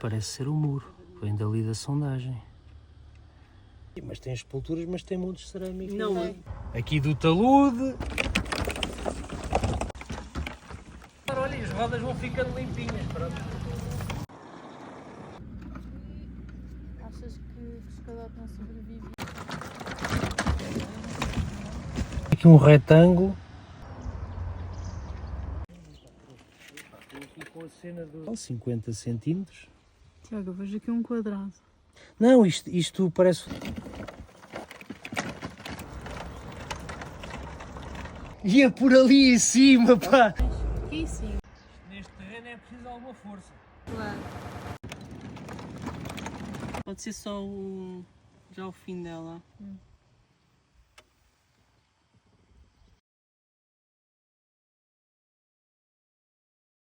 parece ser o muro. Vem dali da sondagem. Mas tem esculturas, mas tem montes de cerâmica. Não é? Aqui do talude. Olha, as rodas vão ficando limpinhas. Pronto. Achas que Pescadote não sobrevive? Aqui um retângulo. Estou aqui com a cena dos 50 centímetros. Tiago, eu vejo aqui um quadrado. Não, isto parece... Ia por ali em cima, pá! Aqui sim. Neste terreno é preciso alguma força. Claro. Pode ser só já o fim dela.